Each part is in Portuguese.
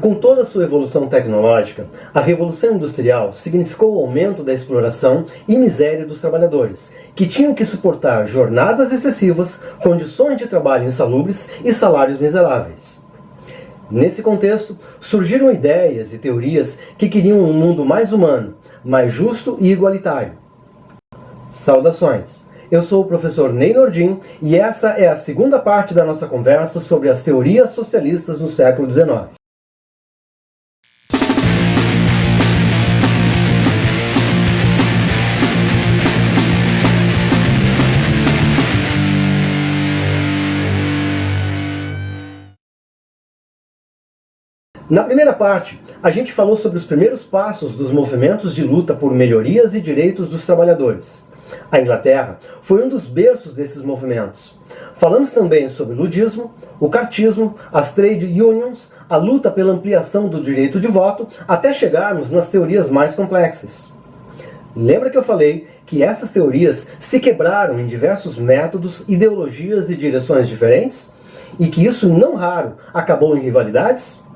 Com toda a sua evolução tecnológica, a Revolução Industrial significou o aumento da exploração e miséria dos trabalhadores, que tinham que suportar jornadas excessivas, condições de trabalho insalubres e salários miseráveis. Nesse contexto, surgiram ideias e teorias que queriam um mundo mais humano, mais justo e igualitário. Saudações! Eu sou o professor Ney Nordin e essa é a segunda parte da nossa conversa sobre as teorias socialistas no século XIX. Na primeira parte, a gente falou sobre os primeiros passos dos movimentos de luta por melhorias e direitos dos trabalhadores. A Inglaterra foi um dos berços desses movimentos. Falamos também sobre o ludismo, o cartismo, as trade unions, a luta pela ampliação do direito de voto, até chegarmos nas teorias mais complexas. Lembra que eu falei que essas teorias se quebraram em diversos métodos, ideologias e direções diferentes? E que isso, não raro, acabou em rivalidades?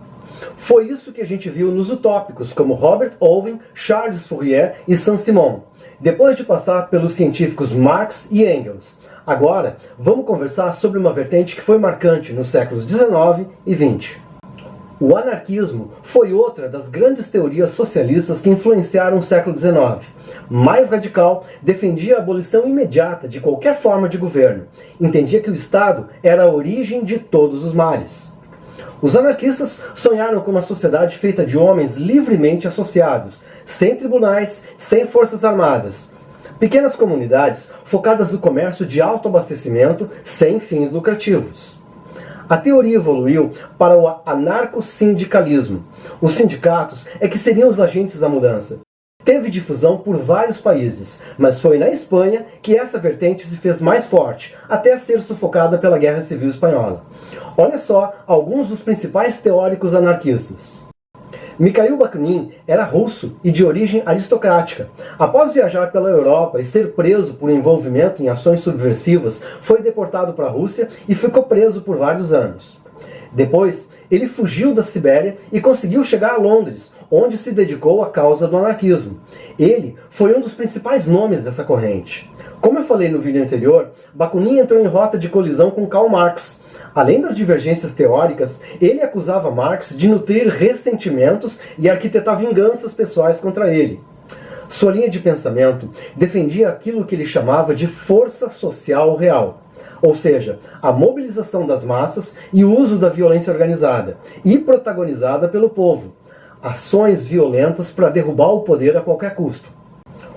Foi isso que a gente viu nos utópicos como Robert Owen, Charles Fourier e Saint-Simon, depois de passar pelos científicos Marx e Engels. Agora, vamos conversar sobre uma vertente que foi marcante nos séculos XIX e XX. O anarquismo foi outra das grandes teorias socialistas que influenciaram o século XIX. Mais radical, defendia a abolição imediata de qualquer forma de governo. Entendia que o Estado era a origem de todos os males. Os anarquistas sonharam com uma sociedade feita de homens livremente associados, sem tribunais, sem forças armadas. Pequenas comunidades focadas no comércio de autoabastecimento, sem fins lucrativos. A teoria evoluiu para o anarcossindicalismo. Os sindicatos é que seriam os agentes da mudança. Teve difusão por vários países, mas foi na Espanha que essa vertente se fez mais forte, até ser sufocada pela Guerra Civil Espanhola. Olha só alguns dos principais teóricos anarquistas. Mikhail Bakunin era russo e de origem aristocrática. Após viajar pela Europa e ser preso por envolvimento em ações subversivas, foi deportado para a Rússia e ficou preso por vários anos. Depois, ele fugiu da Sibéria e conseguiu chegar a Londres, onde se dedicou à causa do anarquismo. Ele foi um dos principais nomes dessa corrente. Como eu falei no vídeo anterior, Bakunin entrou em rota de colisão com Karl Marx. Além das divergências teóricas, ele acusava Marx de nutrir ressentimentos e arquitetar vinganças pessoais contra ele. Sua linha de pensamento defendia aquilo que ele chamava de força social real, ou seja, a mobilização das massas e o uso da violência organizada, e protagonizada pelo povo. Ações violentas para derrubar o poder a qualquer custo.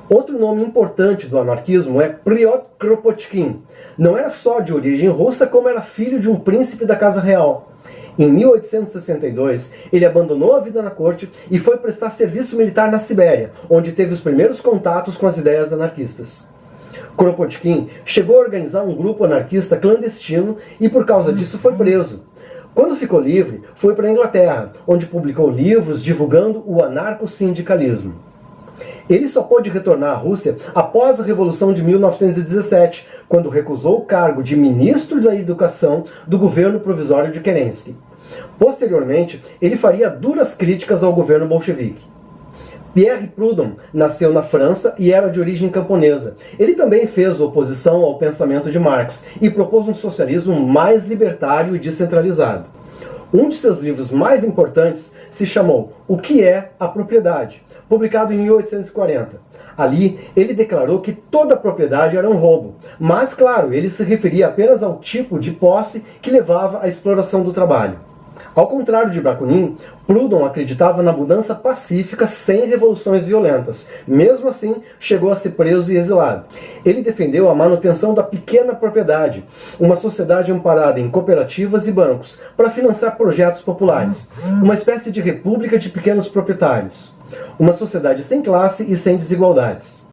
Outro nome importante do anarquismo é Pyotr Kropotkin. Não era só de origem russa, como era filho de um príncipe da Casa Real. Em 1862, ele abandonou a vida na corte e foi prestar serviço militar na Sibéria, onde teve os primeiros contatos com as ideias anarquistas. Kropotkin chegou a organizar um grupo anarquista clandestino e por causa disso foi preso. Quando ficou livre, foi para a Inglaterra, onde publicou livros divulgando o anarcossindicalismo. Ele só pôde retornar à Rússia após a Revolução de 1917, quando recusou o cargo de ministro da Educação do governo provisório de Kerensky. Posteriormente, ele faria duras críticas ao governo bolchevique. Pierre Proudhon nasceu na França e era de origem camponesa. Ele também fez oposição ao pensamento de Marx e propôs um socialismo mais libertário e descentralizado. Um de seus livros mais importantes se chamou O que é a Propriedade, publicado em 1840. Ali, ele declarou que toda propriedade era um roubo, mas, claro, ele se referia apenas ao tipo de posse que levava à exploração do trabalho. Ao contrário de Bakunin, Proudhon acreditava na mudança pacífica sem revoluções violentas. Mesmo assim, chegou a ser preso e exilado. Ele defendeu a manutenção da pequena propriedade, uma sociedade amparada em cooperativas e bancos, para financiar projetos populares, uma espécie de república de pequenos proprietários, uma sociedade sem classe e sem desigualdades.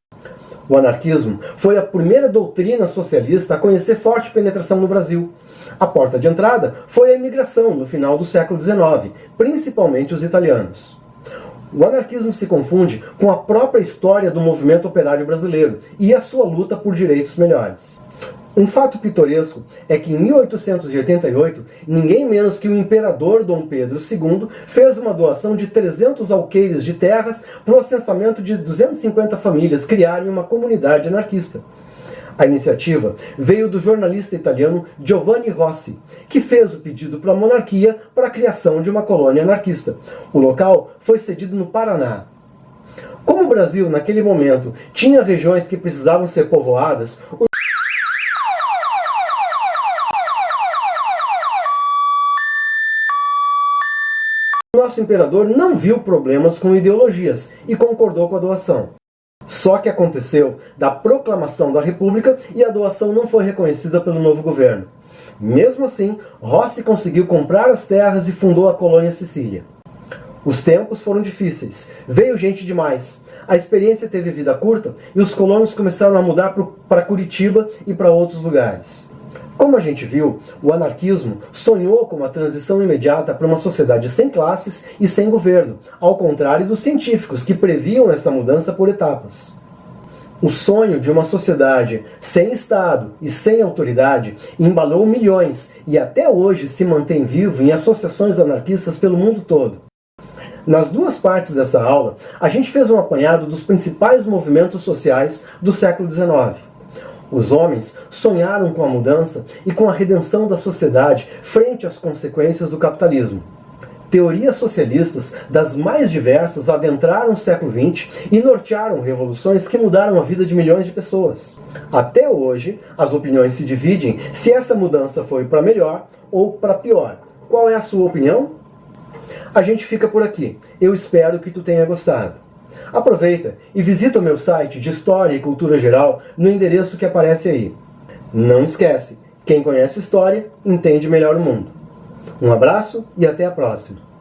O anarquismo foi a primeira doutrina socialista a conhecer forte penetração no Brasil. A porta de entrada foi a imigração no final do século XIX, principalmente os italianos. O anarquismo se confunde com a própria história do movimento operário brasileiro e a sua luta por direitos melhores. Um fato pitoresco é que em 1888, ninguém menos que o imperador Dom Pedro II fez uma doação de 300 alqueires de terras para o assentamento de 250 famílias criarem uma comunidade anarquista. A iniciativa veio do jornalista italiano Giovanni Rossi, que fez o pedido para a monarquia para a criação de uma colônia anarquista. O local foi cedido no Paraná. Como o Brasil, naquele momento, tinha regiões que precisavam ser povoadas, o nosso imperador não viu problemas com ideologias e concordou com a doação. Só que aconteceu da proclamação da República e a doação não foi reconhecida pelo novo governo. Mesmo assim, Rossi conseguiu comprar as terras e fundou a colônia Sicília. Os tempos foram difíceis, veio gente demais. A experiência teve vida curta e os colonos começaram a mudar para Curitiba e para outros lugares. Como a gente viu, o anarquismo sonhou com uma transição imediata para uma sociedade sem classes e sem governo, ao contrário dos científicos que previam essa mudança por etapas. O sonho de uma sociedade sem Estado e sem autoridade embalou milhões e até hoje se mantém vivo em associações anarquistas pelo mundo todo. Nas duas partes dessa aula, a gente fez um apanhado dos principais movimentos sociais do século XIX. Os homens sonharam com a mudança e com a redenção da sociedade frente às consequências do capitalismo. Teorias socialistas das mais diversas adentraram o século XX e nortearam revoluções que mudaram a vida de milhões de pessoas. Até hoje, as opiniões se dividem se essa mudança foi para melhor ou para pior. Qual é a sua opinião? A gente fica por aqui. Eu espero que tu tenha gostado. Aproveita e visita o meu site de História e Cultura Geral no endereço que aparece aí. Não esquece, quem conhece história, entende melhor o mundo. Um abraço e até a próxima.